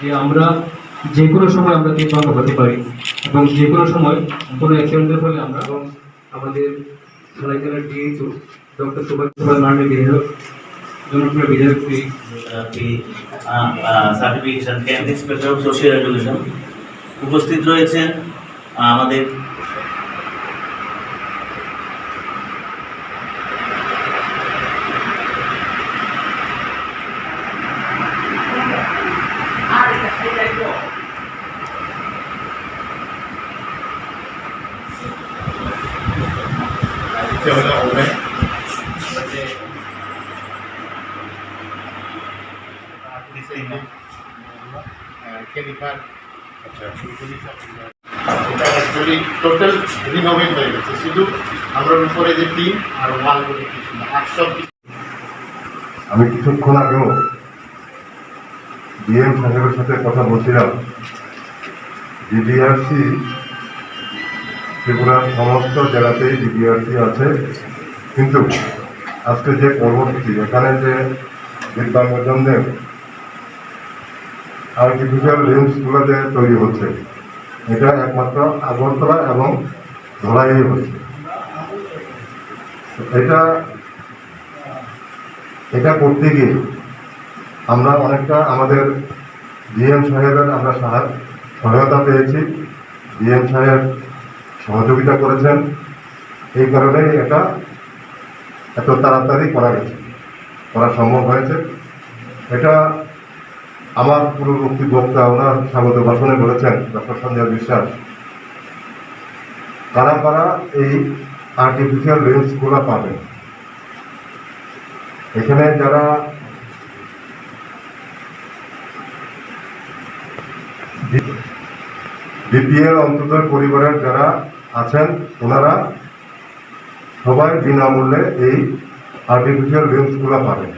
যে আমরা যে কোনো সময় আমরা বিপন্ন হতে পারি এবং যে কোনো সময় কোনো অ্যাক্সিডেন্টের ফলে আমরা আমাদের সরাইকেলার ডিএইচও ডক্টর সুভাষ মার্নের বিধায়ক জনপ্রিয় বিধায়ক certification camp inspector of social education উপস্থিত রয়েছেন আমাদের টোটাল রিনোভেট হয়ে গেছে, শুধু আমরা উপরে যে টিম আর ওয়ালগুলো কিছু না, আর সব আমি কিছুক্ষণ আগেও ডিএম সাহেবের সাথে কথা বলছিলাম। ডিডিআরসি ত্রিপুরার সমস্ত জেলাতেই ডিডিআরসি আছে, কিন্তু আজকে যে কর্মসূচি এখানে যে দিব্যাঙ্গজনদের আর্টিফিশিয়াল লিম্বসগুলো যে তৈরি হচ্ছে, এটা একমাত্র আগরতলা এবং ধলাই হচ্ছে। এটা করতে গিয়ে আমরা অনেকটা আমাদের ডিএম সাহেবের আমরা সহায়তা পেয়েছি। ডিএম সাহেব সহযোগিতা করেছেন, এই কারণেই এটা এত তাড়াতাড়ি করা সম্ভব হয়েছে। এটা আমার পূর্ববর্তী বক্তা ওনার স্বাগত ভাষণে বলেছেন ডক্টর সঞ্জয় বিশ্বাস, কারা কারা এই আর্টিফিশিয়াল লিম্বসগুলো পাবেন। এখানে যারা বিপিএল অন্তর্গত পরিবারের যারা আছেন ওনারা সবাই বিনামূল্যে এই আর্টিফিশিয়াল লিম্বসগুলো পাবেন।